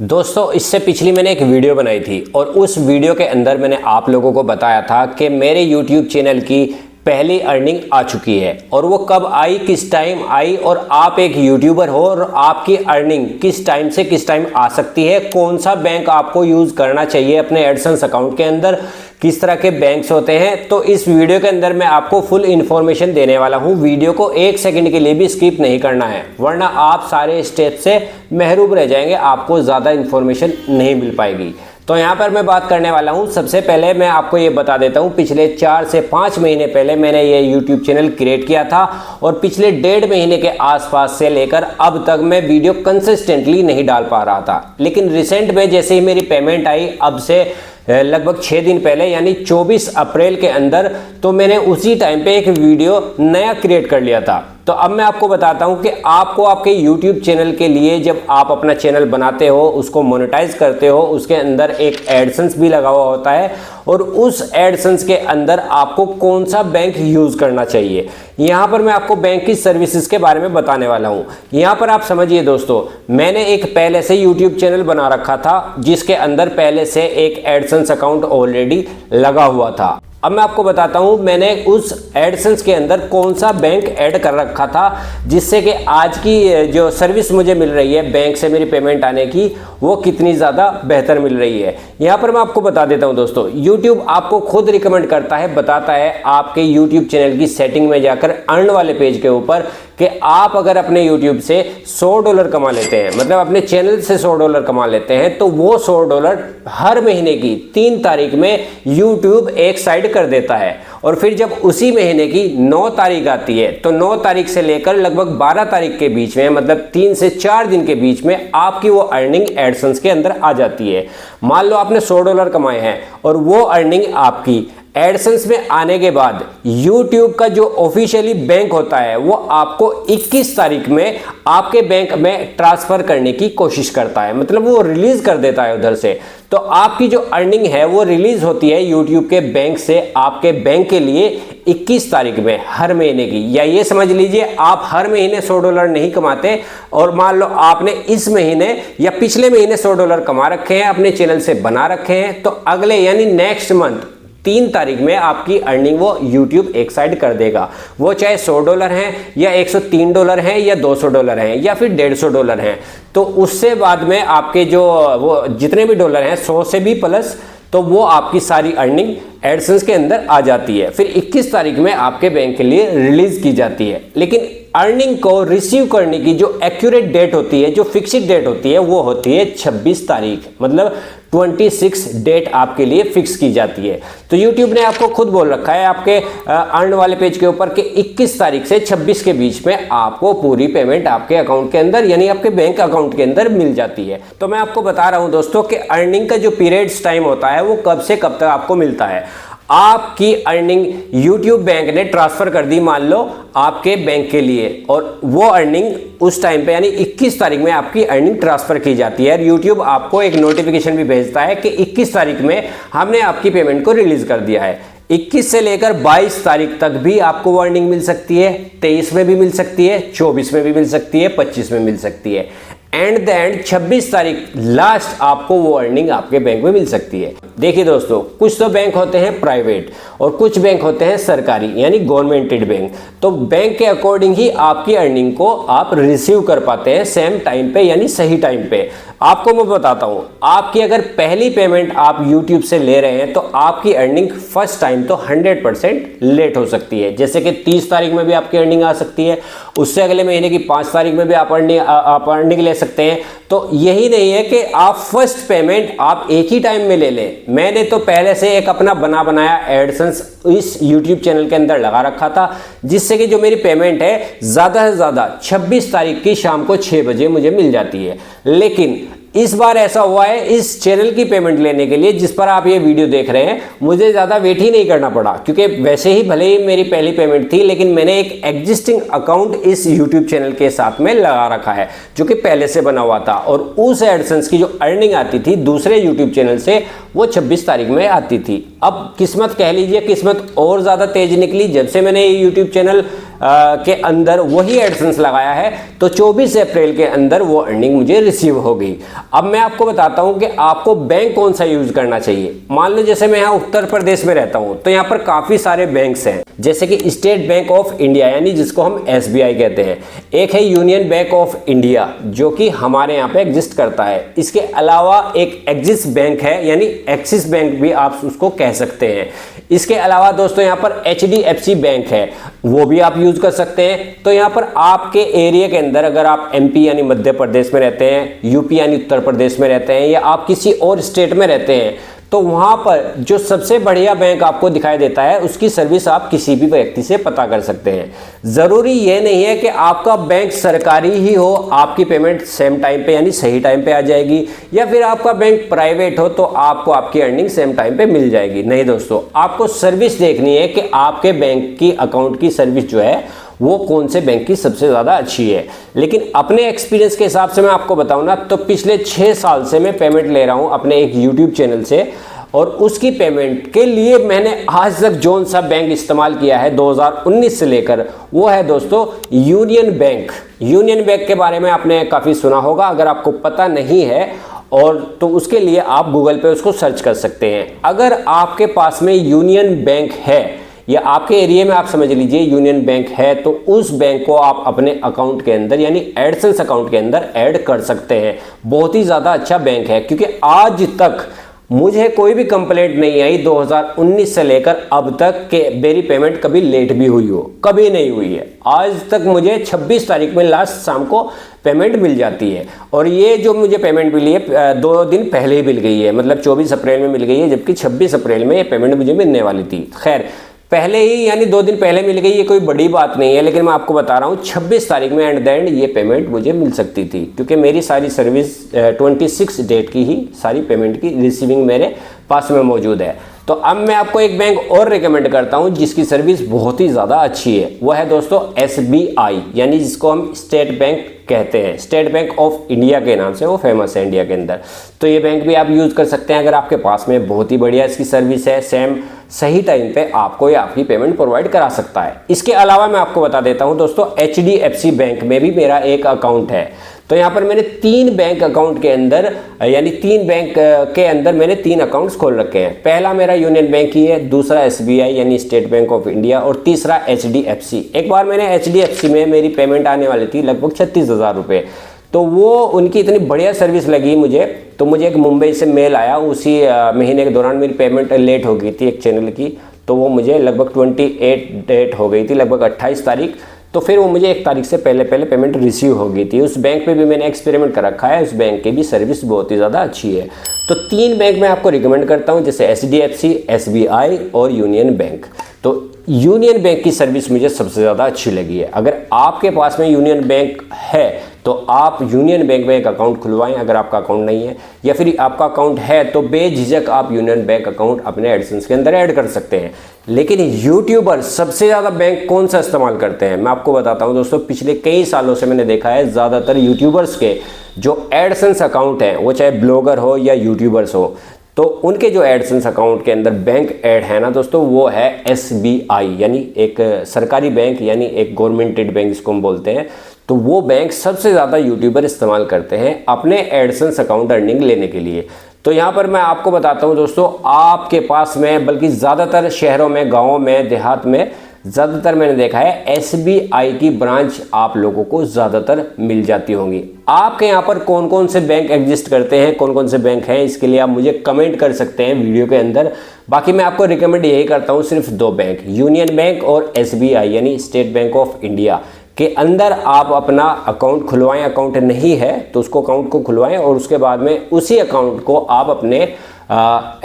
दोस्तों इससे पिछली मैंने एक वीडियो बनाई थी और उस वीडियो के अंदर मैंने आप लोगों को बताया था कि मेरे YouTube चैनल की पहली अर्निंग आ चुकी है और वो कब आई, किस टाइम आई और आप एक यूट्यूबर हो और आपकी अर्निंग किस टाइम से किस टाइम आ सकती है, कौन सा बैंक आपको यूज़ करना चाहिए अपने एडसेंस अकाउंट के अंदर, किस तरह के बैंक्स होते हैं। तो इस वीडियो के अंदर मैं आपको फुल इन्फॉर्मेशन देने वाला हूं। वीडियो को एक सेकंड के लिए भी स्किप नहीं करना है वरना आप सारे स्टेप से महरूम रह जाएंगे, आपको ज़्यादा इन्फॉर्मेशन नहीं मिल पाएगी। तो यहाँ पर मैं बात करने वाला हूँ। सबसे पहले मैं आपको ये बता देता हूँ, पिछले 4 से 5 महीने पहले मैंने ये YouTube चैनल क्रिएट किया था और पिछले 1.5 महीने के आसपास से लेकर अब तक मैं वीडियो कंसिस्टेंटली नहीं डाल पा रहा था। लेकिन रिसेंट में जैसे ही मेरी पेमेंट आई, अब से लगभग 6 दिन पहले यानी 24 अप्रैल के अंदर, तो मैंने उसी टाइम पे एक वीडियो नया क्रिएट कर लिया था। तो अब मैं आपको बताता हूं कि आपको आपके YouTube चैनल के लिए जब आप अपना चैनल बनाते हो, उसको मोनेटाइज करते हो, उसके अंदर एक एडसेंस भी लगा हुआ होता है और उस एडसेंस के अंदर आपको कौन सा बैंक यूज करना चाहिए। यहां पर मैं आपको बैंक की सर्विसेज के बारे में बताने वाला हूं। यहां पर आप समझिए दोस्तों, मैंने एक पहले से YouTube चैनल बना रखा था जिसके अंदर पहले से एक एडसेंस अकाउंट ऑलरेडी लगा हुआ था। अब मैं आपको बताता हूं मैंने उस एडसेंस के अंदर कौन सा बैंक ऐड कर रखा था जिससे कि आज की जो सर्विस मुझे मिल रही है बैंक से मेरी पेमेंट आने की, वो कितनी ज़्यादा बेहतर मिल रही है। यहाँ पर मैं आपको बता देता हूं दोस्तों, YouTube आपको खुद रिकमेंड करता है, बताता है आपके YouTube चैनल की सेटिंग में जाकर अर्न वाले पेज के ऊपर कि आप अगर अपने YouTube से $100 कमा लेते हैं, मतलब अपने चैनल से $100 कमा लेते हैं, तो वो $100 हर महीने की 3 तारीख में YouTube एक साइड कर देता है। और फिर जब उसी महीने की 9 तारीख आती है तो 9 तारीख से लेकर लगभग 12 तारीख के बीच में, मतलब 3 से 4 दिन के बीच में आपकी वो अर्निंग एडसेंस के अंदर आ जाती है। मान लो आपने $100 कमाए हैं और वो अर्निंग आपकी एडसेंस में आने के बाद YouTube का जो ऑफिशियली बैंक होता है वो आपको 21 तारीख में आपके बैंक में ट्रांसफर करने की कोशिश करता है, मतलब वो रिलीज कर देता है उधर से। तो आपकी जो अर्निंग है वो रिलीज होती है YouTube के बैंक से आपके बैंक के लिए 21 तारीख में हर महीने की। या ये समझ लीजिए आप हर महीने $100 नहीं कमाते और मान लो आपने इस महीने या पिछले महीने $100 कमा रखे हैं, अपने चैनल से बना रखे हैं, तो अगले यानी नेक्स्ट मंथ 3 तारीख में आपकी अर्निंग वो YouTube एक साइड कर देगा। वो चाहे $100 हैं या $103 हैं या $200 हैं या फिर $150 हैं, तो उससे बाद में आपके जो वो जितने भी डॉलर हैं 100 से भी प्लस, तो वो आपकी सारी अर्निंग एडसेंस के अंदर आ जाती है। फिर 21 तारीख में आपके बैंक के लिए रिलीज की जाती है। लेकिन अर्निंग को रिसीव करने की जो एक्यूरेट डेट होती है, जो फिक्स्ड डेट होती है, वो होती है 26 तारीख, मतलब 26 डेट आपके लिए फिक्स की जाती है। तो YouTube ने आपको खुद बोल रखा है आपके अर्न वाले पेज के ऊपर कि 21 तारीख से 26 के बीच में आपको पूरी पेमेंट आपके अकाउंट के अंदर यानी आपके बैंक अकाउंट के अंदर मिल जाती है। तो मैं आपको बता रहा हूं दोस्तों कि अर्निंग का जो पीरियड्स टाइम होता है वो कब से कब तक आपको मिलता है। आपकी अर्निंग YouTube बैंक ने ट्रांसफर कर दी मान लो आपके बैंक के लिए, और वो अर्निंग उस टाइम पे यानी 21 तारीख में आपकी अर्निंग ट्रांसफर की जाती है और YouTube आपको एक नोटिफिकेशन भी भेजता है कि 21 तारीख में हमने आपकी पेमेंट को रिलीज कर दिया है। 21 से लेकर 22 तारीख तक भी आपको वो अर्निंग मिल सकती है, 23 में भी मिल सकती है, 24 में भी मिल सकती है, 25 में मिल सकती है। एंड द एंड 26 तारीख लास्ट आपको वो अर्निंग आपके बैंक में मिल सकती है। देखिए दोस्तों, कुछ तो बैंक होते हैं प्राइवेट और कुछ बैंक होते हैं सरकारी यानी गवर्नमेंटेड बैंक। तो बैंक के अकॉर्डिंग ही आपकी अर्निंग को आप रिसीव कर पाते हैं सेम टाइम पे यानी सही टाइम पे। आपको मैं बताता हूं, आपकी अगर पहली पेमेंट आप YouTube से ले रहे हैं तो आपकी अर्निंग फर्स्ट टाइम तो 100% लेट हो सकती है। जैसे कि 30 तारीख में भी आपकी अर्निंग आ सकती है, उससे अगले महीने की 5 तारीख में भी आप अर्निंग ले सकते हैं। तो यही नहीं है कि आप फर्स्ट पेमेंट आप एक ही टाइम में ले लें। मैंने तो पहले से एक अपना बनाया एडसेंस इस YouTube चैनल के अंदर लगा रखा था, जिससे कि जो मेरी पेमेंट है ज़्यादा से ज़्यादा 26 तारीख की शाम को 6 बजे मुझे मिल जाती है। लेकिन इस बार ऐसा हुआ है, इस चैनल की पेमेंट लेने के लिए जिस पर आप ये वीडियो देख रहे हैं, मुझे ज़्यादा वेट ही नहीं करना पड़ा, क्योंकि वैसे ही भले ही मेरी पहली पेमेंट थी लेकिन मैंने एक एग्जिस्टिंग अकाउंट इस YouTube चैनल के साथ में लगा रखा है जो कि पहले से बना हुआ था, और उस एडसेंस की जो अर्निंग आती थी दूसरे YouTube चैनल से वो 26 तारीख में आती थी। अब किस्मत कह लीजिए, किस्मत और ज़्यादा तेज निकली। जब से मैंने यूट्यूब चैनल के अंदर वही एडसेंस लगाया है तो 24 अप्रैल के अंदर वो अर्निंग मुझे रिसीव हो गई। अब मैं आपको बताता हूं कि आपको बैंक कौन सा यूज करना चाहिए। मान लो जैसे मैं यहाँ उत्तर प्रदेश में रहता हूं तो यहाँ पर काफ़ी सारे बैंक्स हैं, जैसे कि स्टेट बैंक ऑफ इंडिया यानी जिसको हम SBI कहते हैं, एक है यूनियन बैंक ऑफ इंडिया जो कि हमारे यहाँ पे एग्जिस्ट करता है। इसके अलावा एक एक्सिस बैंक है यानी एक्सिस बैंक भी आप उसको कह सकते हैं। इसके अलावा दोस्तों यहाँ पर HDFC बैंक है, वो भी आप यूज कर सकते हैं। तो यहाँ पर आपके एरिया के अंदर अगर आप MP यानी मध्य प्रदेश में रहते हैं, UP यानी उत्तर प्रदेश में रहते हैं, या आप किसी और स्टेट में रहते हैं, तो वहां पर जो सबसे बढ़िया बैंक आपको दिखाई देता है उसकी सर्विस आप किसी भी व्यक्ति से पता कर सकते हैं। जरूरी ये नहीं है कि आपका बैंक सरकारी ही हो, आपकी पेमेंट सेम टाइम पे यानी सही टाइम पे आ जाएगी, या फिर आपका बैंक प्राइवेट हो तो आपको आपकी अर्निंग सेम टाइम पे मिल जाएगी। नहीं दोस्तों, आपको सर्विस देखनी है कि आपके बैंक की अकाउंट की सर्विस जो है वो कौन से बैंक की सबसे ज़्यादा अच्छी है। लेकिन अपने एक्सपीरियंस के हिसाब से मैं आपको बताऊं ना, तो पिछले 6 साल से मैं पेमेंट ले रहा हूं अपने एक यूट्यूब चैनल से, और उसकी पेमेंट के लिए मैंने आज तक जौन सा बैंक इस्तेमाल किया है 2019 से लेकर, वो है दोस्तों यूनियन बैंक। यूनियन बैंक के बारे में आपने काफ़ी सुना होगा, अगर आपको पता नहीं है और तो उसके लिए आप गूगल पे उसको सर्च कर सकते हैं। अगर आपके पास में यूनियन बैंक है या आपके एरिया में आप समझ लीजिए यूनियन बैंक है, तो उस बैंक को आप अपने अकाउंट के अंदर यानी एडसेंस अकाउंट के अंदर ऐड कर सकते हैं। बहुत ही ज़्यादा अच्छा बैंक है, क्योंकि आज तक मुझे कोई भी कंप्लेंट नहीं आई 2019 से लेकर अब तक कि मेरी पेमेंट कभी लेट भी हुई हो, कभी नहीं हुई है। आज तक मुझे 26 तारीख में लास्ट शाम को पेमेंट मिल जाती है, और ये जो मुझे पेमेंट मिली है 2 दिन पहले ही मिल गई है, मतलब 24 अप्रैल में मिल गई है, जबकि 26 अप्रैल में ये पेमेंट मुझे मिलने वाली थी। खैर पहले ही यानी 2 दिन पहले मिल गई, ये कोई बड़ी बात नहीं है, लेकिन मैं आपको बता रहा हूँ 26 तारीख में एंड द एंड ये पेमेंट मुझे मिल सकती थी, क्योंकि मेरी सारी सर्विस 26 डेट की ही सारी पेमेंट की रिसीविंग मेरे पास में मौजूद है। तो अब मैं आपको एक बैंक और रिकमेंड करता हूं जिसकी सर्विस बहुत ही ज़्यादा अच्छी है, वो है दोस्तों SBI यानी जिसको हम स्टेट बैंक कहते हैं। स्टेट बैंक ऑफ इंडिया के नाम से वो फेमस है इंडिया के अंदर। तो ये बैंक भी आप यूज़ कर सकते हैं अगर आपके पास में, बहुत ही बढ़िया इसकी सर्विस है, सेम सही टाइम पे आपको ये आपकी पेमेंट प्रोवाइड करा सकता है। इसके अलावा मैं आपको बता देता हूं दोस्तों, HDFC बैंक में भी मेरा एक अकाउंट है। तो यहाँ पर मैंने 3 बैंक अकाउंट के अंदर यानी 3 बैंक के अंदर मैंने 3 अकाउंट्स खोल रखे हैं। पहला मेरा यूनियन बैंक ही है, दूसरा SBI यानी स्टेट बैंक ऑफ इंडिया, और तीसरा HDFC। एक बार मैंने HDFC में मेरी पेमेंट आने वाली थी लगभग 36,000 रुपये, तो वो उनकी इतनी बढ़िया सर्विस लगी मुझे, तो मुझे एक मुंबई से मेल आया, उसी महीने के दौरान मेरी पेमेंट लेट हो गई थी एक चैनल की, तो वो मुझे लगभग 28 डेट हो गई थी, लगभग 28 तारीख, तो फिर वो मुझे 1 तारीख से पहले पेमेंट रिसीव हो गई थी। उस बैंक पे भी मैंने एक्सपेरिमेंट कर रखा है, उस बैंक की भी सर्विस बहुत ही ज़्यादा अच्छी है। तो 3 बैंक मैं आपको रिकमेंड करता हूँ, जैसे HDFC, SBI और यूनियन बैंक। तो यूनियन बैंक की सर्विस मुझे सबसे ज़्यादा अच्छी लगी है। अगर आपके पास में यूनियन बैंक है तो आप यूनियन बैंक में एक अकाउंट खुलवाएं अगर आपका अकाउंट नहीं है, या फिर आपका अकाउंट है तो बेझिझक आप यूनियन बैंक अकाउंट अपने एडसेंस के अंदर ऐड कर सकते हैं। लेकिन यूट्यूबर सबसे ज़्यादा बैंक कौन सा इस्तेमाल करते हैं, मैं आपको बताता हूं दोस्तों। पिछले कई सालों से मैंने देखा है ज़्यादातर यूट्यूबर्स के जो एडसेंस अकाउंट हैं, वो चाहे ब्लॉगर हो या यूट्यूबर्स हो, तो उनके जो एडसेंस अकाउंट के अंदर बैंक ऐड है ना दोस्तों, वो है SBI यानी एक सरकारी बैंक, यानी एक गवर्नमेंटेड बैंक जिसको हम बोलते हैं। तो वो बैंक सबसे ज़्यादा यूट्यूबर इस्तेमाल करते हैं अपने एडसेंस अकाउंट अर्निंग लेने के लिए। तो यहाँ पर मैं आपको बताता हूँ दोस्तों, आपके पास में बल्कि ज़्यादातर शहरों में, गाँवों में, देहात में ज़्यादातर मैंने देखा है SBI की ब्रांच आप लोगों को ज़्यादातर मिल जाती होंगी। आपके यहाँ पर कौन कौन से बैंक एग्जिस्ट करते हैं, कौन कौन से बैंक हैं, इसके लिए आप मुझे कमेंट कर सकते हैं वीडियो के अंदर। बाकी मैं आपको रिकमेंड यही करता हूँ, सिर्फ 2 बैंक, यूनियन बैंक और SBI यानी स्टेट बैंक ऑफ इंडिया के अंदर आप अपना अकाउंट खुलवाएं। अकाउंट नहीं है तो उसको अकाउंट को खुलवाएं, और उसके बाद में उसी अकाउंट को आप अपने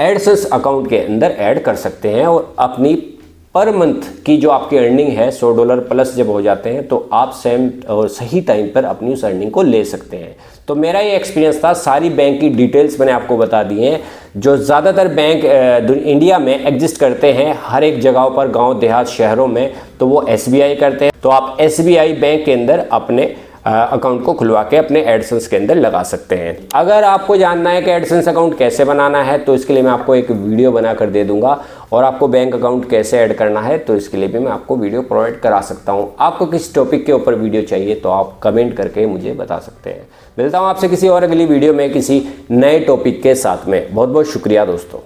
एडसेंस अकाउंट के अंदर ऐड कर सकते हैं, और अपनी पर मंथ की जो आपकी अर्निंग है $100 प्लस जब हो जाते हैं तो आप सेम और सही टाइम पर अपनी उस अर्निंग को ले सकते हैं। तो मेरा ये एक्सपीरियंस था, सारी बैंक की डिटेल्स मैंने आपको बता दी हैं। जो ज़्यादातर बैंक इंडिया में एग्जिस्ट करते हैं हर एक जगह पर, गांव देहात शहरों में, तो वो SBI करते हैं। तो आप SBI बैंक के अंदर अपने अकाउंट को खुलवा के अपने एडसेंस के अंदर लगा सकते हैं। अगर आपको जानना है कि एडसेंस अकाउंट कैसे बनाना है तो इसके लिए मैं आपको एक वीडियो बना कर दे दूंगा, और आपको बैंक अकाउंट कैसे ऐड करना है तो इसके लिए भी मैं आपको वीडियो प्रोवाइड करा सकता हूं। आपको किस टॉपिक के ऊपर वीडियो चाहिए तो आप कमेंट करके मुझे बता सकते हैं। मिलता हूं आपसे किसी और अगली वीडियो में किसी नए टॉपिक के साथ में। बहुत बहुत शुक्रिया दोस्तों।